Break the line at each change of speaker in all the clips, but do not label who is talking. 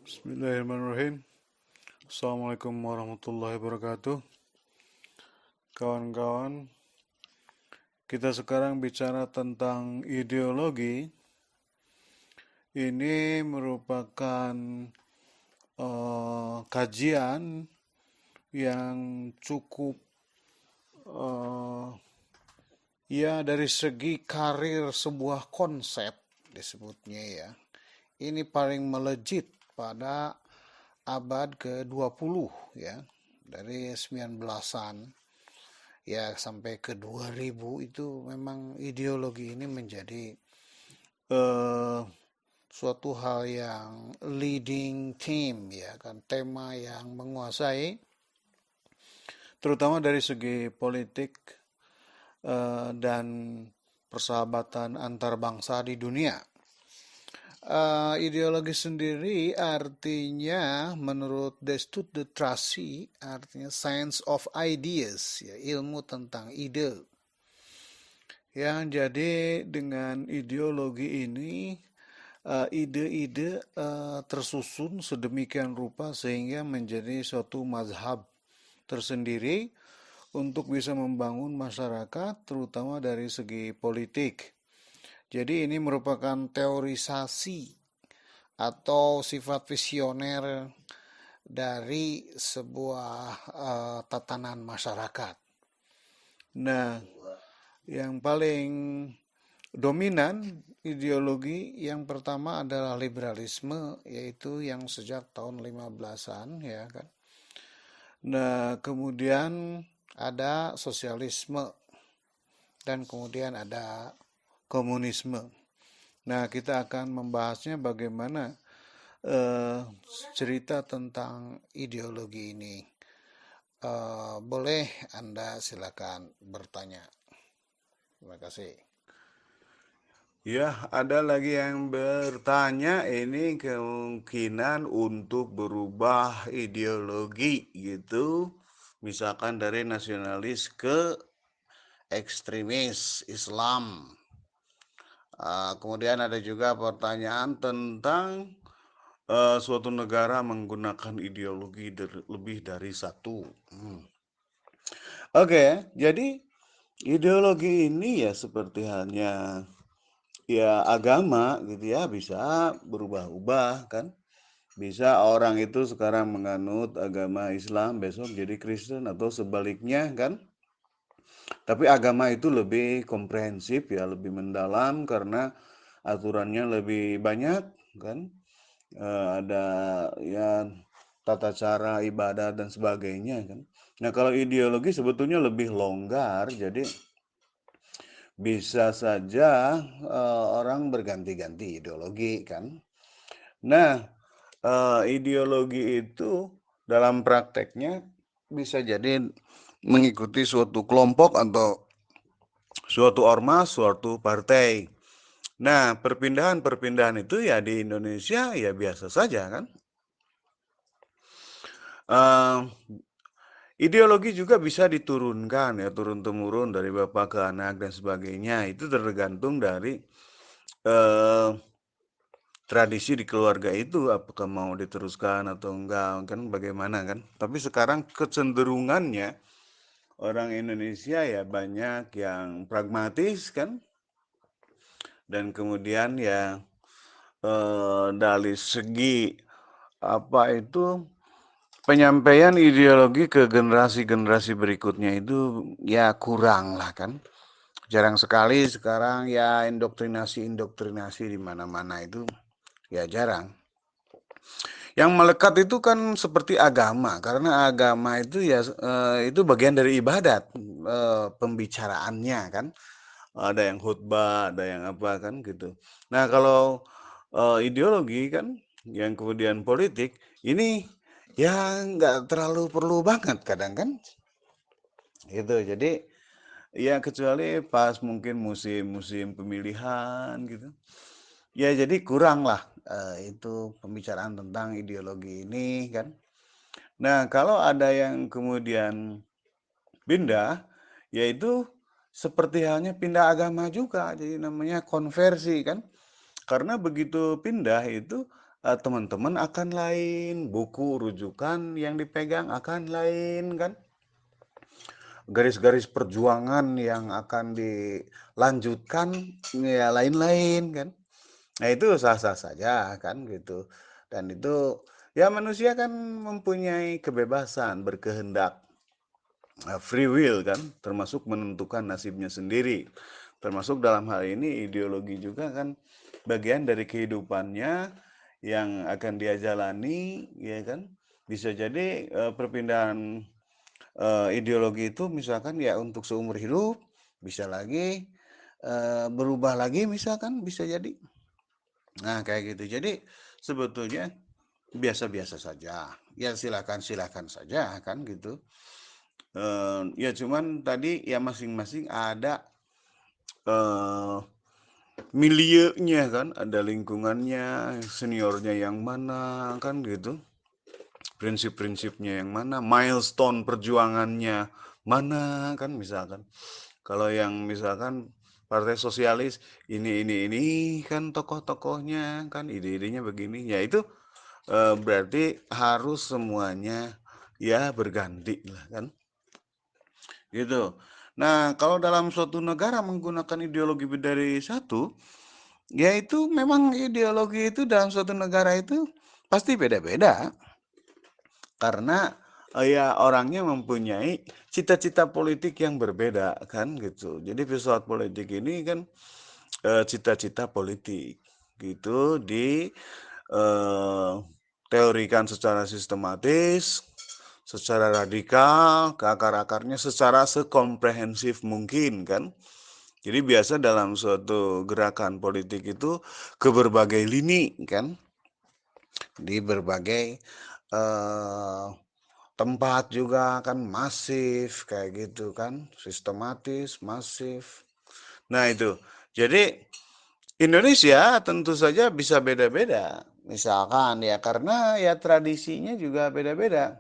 Bismillahirrahmanirrahim. Assalamualaikum warahmatullahi wabarakatuh. Kawan-kawan, kita sekarang bicara tentang ideologi. Ini merupakan kajian yang cukup eh, ya dari segi karir sebuah konsep disebutnya ya. Ini paling melejit pada abad ke-20 ya. Dari 19-an ya sampai ke 2000 itu memang ideologi ini menjadi suatu hal yang leading theme ya kan, tema yang menguasai terutama dari segi politik dan persahabatan antar bangsa di dunia. Ideologi sendiri artinya menurut Destutt de Tracy artinya science of ideas ya, ilmu tentang ide. Yang jadi dengan ideologi ini ide-ide tersusun sedemikian rupa sehingga menjadi suatu mazhab tersendiri untuk bisa membangun masyarakat terutama dari segi politik. Jadi ini merupakan teorisasi atau sifat visioner dari sebuah tatanan masyarakat. Nah, yang paling dominan ideologi yang pertama adalah liberalisme, yaitu yang sejak tahun 15-an ya kan. Nah, kemudian ada sosialisme dan kemudian ada komunisme. Nah, kita akan membahasnya bagaimana cerita tentang ideologi ini. Boleh Anda silakan bertanya. Terima kasih.
Ya, ada lagi yang bertanya ini kemungkinan untuk berubah ideologi gitu. Misalkan dari nasionalis ke ekstremis Islam. Kemudian ada juga pertanyaan tentang suatu negara menggunakan ideologi lebih dari satu. Oke, jadi ideologi ini ya seperti halnya ya agama gitu ya bisa berubah-ubah kan. Bisa orang itu sekarang menganut agama Islam, besok jadi Kristen atau sebaliknya kan. Tapi agama itu lebih komprehensif ya, lebih mendalam karena aturannya lebih banyak kan. Ada ya tata cara ibadah dan sebagainya kan. Nah, kalau ideologi sebetulnya lebih longgar, jadi bisa saja orang berganti-ganti ideologi kan. Nah, ideologi itu dalam prakteknya bisa jadi mengikuti suatu kelompok atau suatu ormas, suatu partai. Nah, perpindahan-perpindahan itu ya di Indonesia ya biasa saja kan. Uh, Ideologi juga bisa diturunkan ya, turun-temurun dari bapak ke anak dan sebagainya. Itu tergantung dari tradisi di keluarga itu apakah mau diteruskan atau enggak kan bagaimana kan. Tapi sekarang kecenderungannya orang Indonesia ya banyak yang pragmatis kan. Dan kemudian ya dari segi apa itu penyampaian ideologi ke generasi-generasi berikutnya itu ya kurang lah kan. Jarang sekali sekarang ya indoktrinasi di mana-mana itu ya jarang. Yang melekat itu kan seperti agama, karena agama itu ya itu bagian dari ibadat, pembicaraannya kan. Ada yang khutbah, ada yang apa kan gitu. Nah, kalau ideologi kan yang kemudian politik ini ya nggak terlalu perlu banget kadang kan. Gitu. Jadi ya kecuali pas mungkin musim-musim pemilihan gitu. Ya jadi kurang lah itu pembicaraan tentang ideologi ini kan. Nah kalau ada yang kemudian pindah, yaitu seperti halnya pindah agama juga, jadi namanya konversi kan. Karena begitu pindah itu teman-teman akan lain, buku rujukan yang dipegang akan lain kan, garis-garis perjuangan yang akan dilanjutkan ya lain-lain kan. Nah itu sah-sah saja kan gitu. Dan itu ya manusia kan mempunyai kebebasan berkehendak, free will kan, termasuk menentukan nasibnya sendiri. Termasuk dalam hal ini ideologi juga kan bagian dari kehidupannya yang akan dia jalani, ya kan. Bisa jadi perpindahan ideologi itu misalkan ya untuk seumur hidup, bisa lagi berubah lagi misalkan, bisa jadi. Nah kayak gitu. Jadi sebetulnya biasa-biasa saja. Ya silakan-silakan saja kan gitu. Ya cuman tadi ya masing-masing ada eh, milieunya kan, ada lingkungannya, seniornya yang mana kan gitu, prinsip-prinsipnya yang mana, milestone perjuangannya mana kan misalkan. Kalau yang misalkan Partai Sosialis ini kan tokoh-tokohnya kan ide-idenya begini, ya itu berarti harus semuanya ya berganti lah kan gitu. Nah, kalau dalam suatu negara menggunakan ideologi lebih dari satu, ya itu memang ideologi itu dalam suatu negara itu pasti beda-beda. Karena ya orangnya mempunyai cita-cita politik yang berbeda kan gitu. Jadi pesawat politik ini kan cita-cita politik gitu teorikan secara sistematis, secara radikal, ke akar-akarnya secara sekomprehensif mungkin kan. Jadi biasa dalam suatu gerakan politik itu ke berbagai lini kan, di berbagai eh, tempat juga kan masif kayak gitu kan, sistematis, masif. Nah itu, jadi Indonesia tentu saja bisa beda-beda. Misalkan ya karena ya tradisinya juga beda-beda.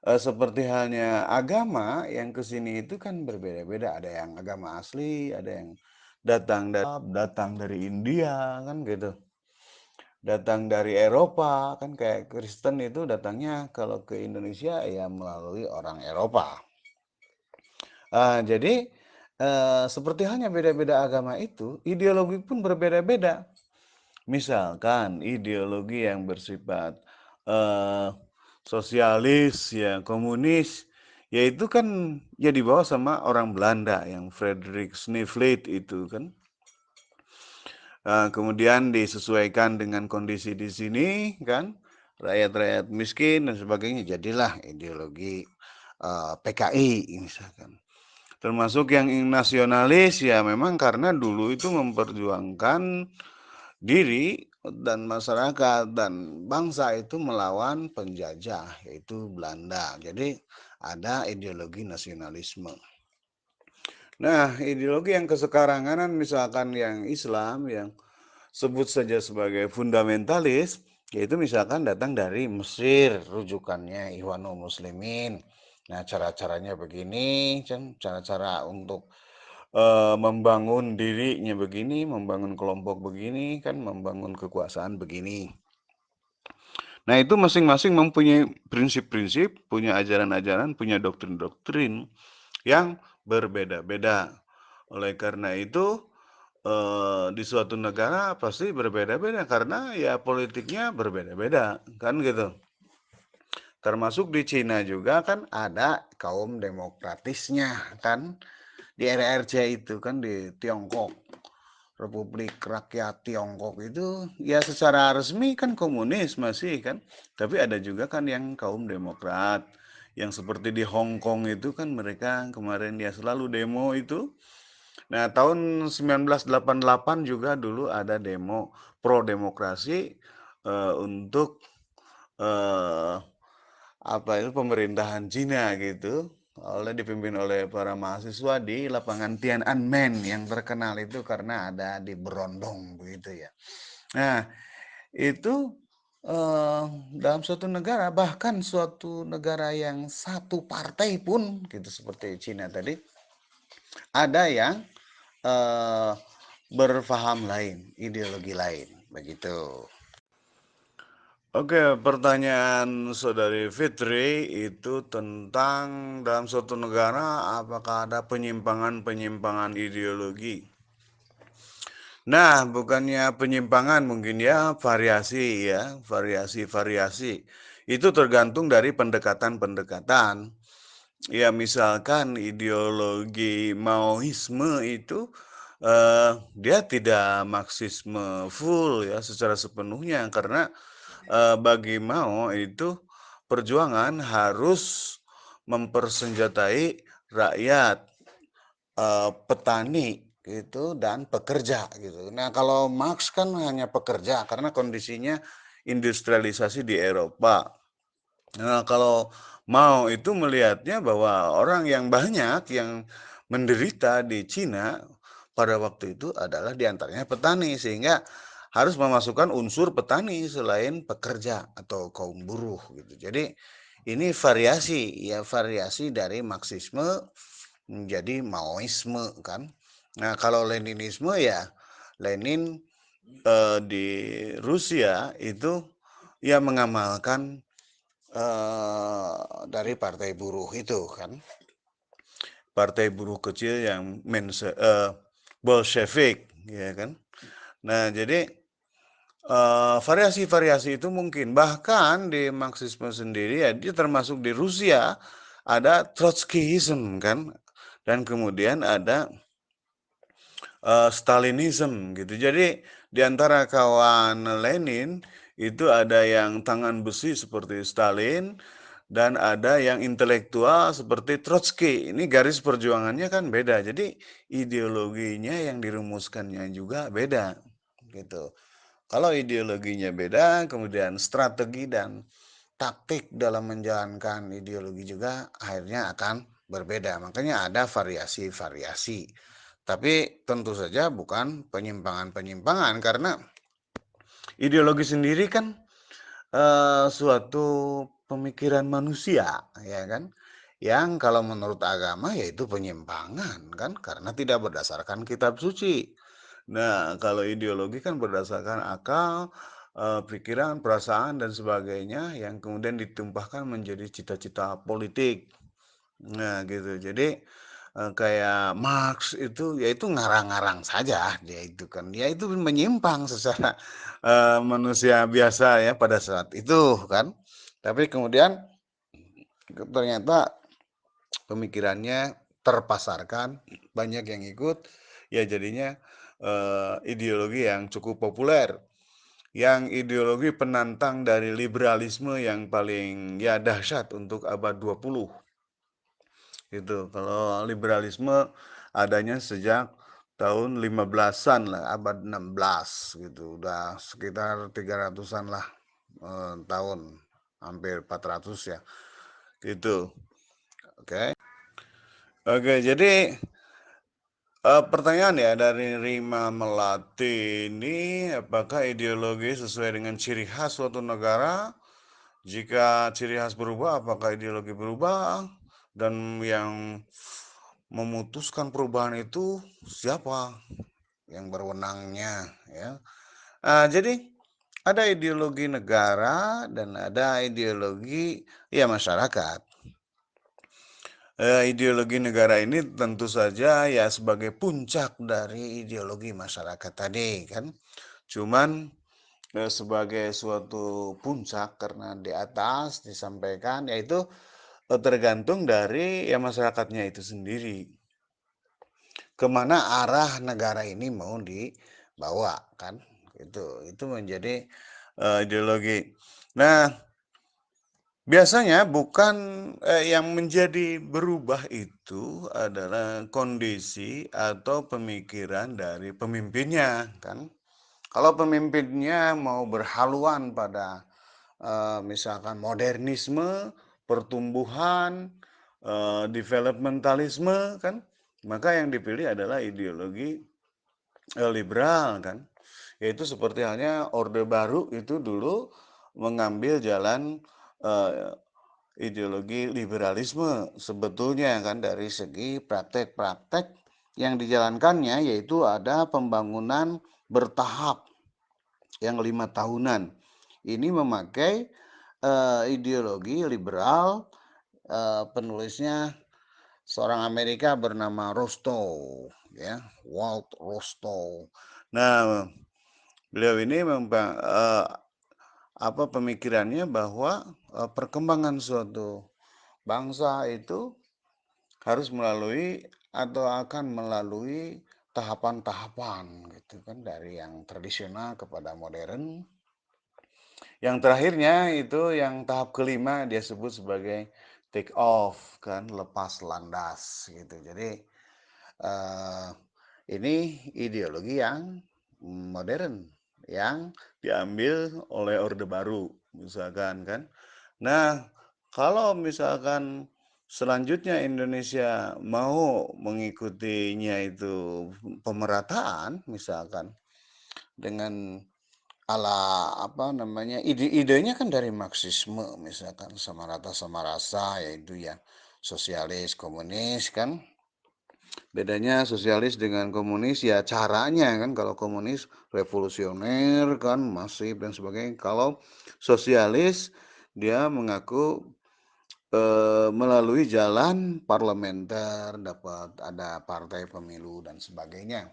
Seperti halnya agama yang ke sini itu kan berbeda-beda. Ada yang agama asli, ada yang datang dari India kan gitu. Datang dari Eropa kan kayak Kristen itu datangnya kalau ke Indonesia ya melalui orang Eropa. Jadi seperti halnya beda-beda agama itu, ideologi pun berbeda-beda. Misalkan ideologi yang bersifat eh, sosialis, ya komunis, ya itu kan ya dibawa sama orang Belanda yang Friedrich Snevelt itu kan. Kemudian disesuaikan dengan kondisi di sini kan, rakyat-rakyat miskin dan sebagainya, jadilah ideologi PKI misalkan. Termasuk yang nasionalis ya memang karena dulu itu memperjuangkan diri dan masyarakat dan bangsa itu melawan penjajah yaitu Belanda. Jadi ada ideologi nasionalisme. Nah, ideologi yang kesekarangan misalkan yang Islam yang sebut saja sebagai fundamentalis, yaitu misalkan datang dari Mesir, rujukannya Ikhwanul Muslimin. Nah, cara-caranya begini, cara-cara untuk membangun dirinya begini, membangun kelompok begini, kan membangun kekuasaan begini. Nah, itu masing-masing mempunyai prinsip-prinsip, punya ajaran-ajaran, punya doktrin-doktrin yang berbeda-beda. Oleh karena itu, di suatu negara pasti berbeda-beda karena ya politiknya berbeda-beda, kan gitu. Termasuk di Cina juga kan ada kaum demokratisnya kan, di RRC itu kan di Tiongkok. Republik Rakyat Tiongkok itu ya secara resmi kan komunis masih kan, tapi ada juga kan yang kaum demokrat, yang seperti di Hong Kong itu kan mereka kemarin ya selalu demo itu. Nah tahun 1988 juga dulu ada demo pro demokrasi untuk eh, apa itu pemerintahan Cina gitu dipimpin oleh para mahasiswa di lapangan Tiananmen yang terkenal itu karena ada di Berondong begitu ya. Nah, itu dalam suatu negara bahkan suatu negara yang satu partai pun gitu seperti Cina tadi ada yang eh, berfaham lain, ideologi lain begitu. Oke, pertanyaan Saudari Fitri itu tentang dalam suatu negara apakah ada penyimpangan-penyimpangan ideologi. Nah, bukannya penyimpangan mungkin ya, variasi-variasi. Itu tergantung dari pendekatan-pendekatan. Ya, misalkan ideologi Maoisme itu dia tidak Marxisme full ya secara sepenuhnya karena bagi Mao itu perjuangan harus mempersenjatai rakyat, petani gitu dan pekerja gitu. Nah, kalau Marx kan hanya pekerja karena kondisinya industrialisasi di Eropa. Nah, kalau Mao itu melihatnya bahwa orang yang banyak yang menderita di Cina pada waktu itu adalah diantaranya petani, sehingga harus memasukkan unsur petani selain pekerja atau kaum buruh gitu. Jadi ini variasi dari Marxisme menjadi Maoisme kan. Nah, kalau Leninisme ya Lenin di Rusia itu ya mengamalkan dari partai buruh itu kan, partai buruh kecil yang Bolshevik, ya kan. Nah, jadi variasi-variasi itu mungkin bahkan di Marxisme sendiri ya dia termasuk di Rusia ada Trotskyism kan, dan kemudian ada Stalinism gitu. Jadi di antara kawan Lenin itu ada yang tangan besi seperti Stalin dan ada yang intelektual seperti Trotsky. Ini garis perjuangannya kan beda. Jadi ideologinya yang dirumuskannya juga beda gitu. Kalau ideologinya beda, kemudian strategi dan taktik dalam menjalankan ideologi juga akhirnya akan berbeda. Makanya ada variasi-variasi. Tapi tentu saja bukan penyimpangan-penyimpangan karena ideologi sendiri kan suatu pemikiran manusia, ya kan? Yang kalau menurut agama yaitu penyimpangan kan karena tidak berdasarkan kitab suci. Nah, kalau ideologi kan berdasarkan akal, pikiran, perasaan dan sebagainya yang kemudian ditumpahkan menjadi cita-cita politik. Nah, gitu. Jadi kayak Marx itu ya itu ngarang-ngarang saja dia itu kan. Dia itu menyimpang secara manusia biasa ya pada saat itu kan. Tapi kemudian ternyata pemikirannya terpasarkan, banyak yang ikut, ya jadinya ideologi yang cukup populer. Yang ideologi penantang dari liberalisme yang paling ya dahsyat untuk abad 20 gitu. Kalau liberalisme adanya sejak tahun 15-an lah, abad 16 gitu. Udah sekitar 300-an lah tahun, hampir 400 ya. Gitu. Oke. Oke, jadi pertanyaan ya dari Rima Melati ini, apakah ideologi sesuai dengan ciri khas suatu negara? Jika ciri khas berubah, apakah ideologi berubah? Dan yang memutuskan perubahan itu siapa? Yang berwenangnya, ya. Jadi ada ideologi negara dan ada ideologi ya masyarakat. Ideologi negara ini tentu saja ya sebagai puncak dari ideologi masyarakat tadi kan. Cuman sebagai suatu puncak karena di atas disampaikan yaitu tergantung dari ya masyarakatnya itu sendiri. Kemana arah negara ini mau dibawa kan? Itu menjadi ideologi. Nah, biasanya bukan yang menjadi berubah itu adalah kondisi atau pemikiran dari pemimpinnya kan. Kalau pemimpinnya mau berhaluan pada misalkan modernisme, pertumbuhan, developmentalisme kan, maka yang dipilih adalah ideologi liberal kan. Yaitu seperti halnya Orde Baru itu dulu mengambil jalan ideologi liberalisme sebetulnya kan dari segi praktek-praktek yang dijalankannya yaitu ada pembangunan bertahap yang 5 tahunan
ini memakai ideologi liberal, penulisnya seorang Amerika bernama Rostow, ya, Walt Rostow.
Nah, beliau ini apa pemikirannya bahwa perkembangan suatu bangsa itu harus melalui atau akan melalui tahapan-tahapan gitu kan dari yang tradisional kepada modern. Yang terakhirnya itu yang tahap kelima dia sebut sebagai take off kan, lepas landas gitu. Jadi eh, ini ideologi yang modern yang diambil oleh Orde Baru misalkan kan. Nah, kalau misalkan selanjutnya Indonesia mau mengikutinya itu pemerataan misalkan dengan ala apa namanya idenya kan dari Marxisme misalkan sama rata sama rasa yaitu ya sosialis komunis kan. Bedanya sosialis dengan komunis ya caranya kan, kalau komunis revolusioner kan masif dan sebagainya. Kalau sosialis dia mengaku melalui jalan parlementer dapat ada partai pemilu dan sebagainya.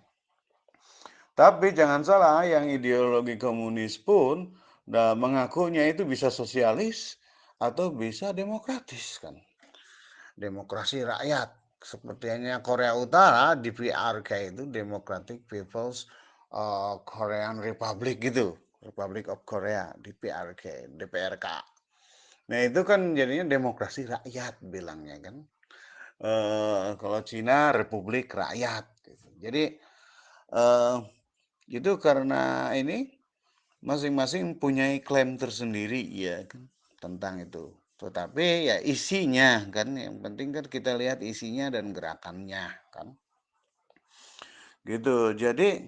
Tapi jangan salah, yang ideologi komunis pun mengakunya itu bisa sosialis atau bisa demokratis kan. Demokrasi rakyat. Sepertinya Korea Utara, DPRK itu Democratic People's Korean Republic gitu. Republic of Korea, DPRK, DPRK. Nah itu kan jadinya demokrasi rakyat bilangnya kan. Kalau Cina Republik Rakyat. Gitu. Jadi eh, itu karena ini masing-masing punya klaim tersendiri ya kan tentang itu. Tetapi ya isinya kan yang penting kan kita lihat isinya dan gerakannya kan. Gitu. Jadi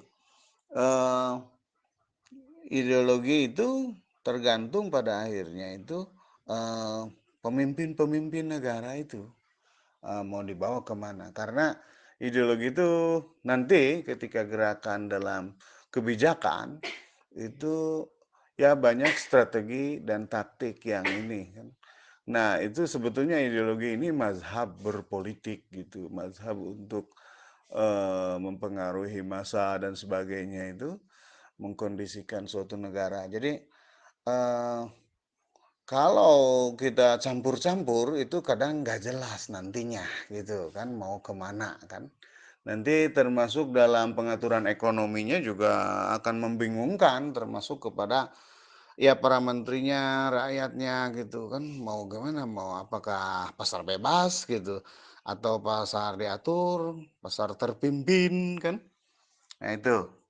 eh, ideologi itu tergantung pada akhirnya itu eh, pemimpin-pemimpin negara itu mau dibawa kemana. Karena ideologi itu nanti ketika gerakan dalam kebijakan itu ya banyak strategi dan taktik yang ini kan. Nah, itu sebetulnya ideologi ini mazhab berpolitik gitu, mazhab untuk mempengaruhi massa dan sebagainya itu mengkondisikan suatu negara. Jadi eh, kalau kita campur-campur itu kadang nggak jelas nantinya gitu kan mau kemana kan. Nanti termasuk dalam pengaturan ekonominya juga akan membingungkan termasuk kepada ya para menterinya, rakyatnya gitu kan mau gimana mau apakah pasar bebas gitu atau pasar diatur, pasar terpimpin kan. Nah itu.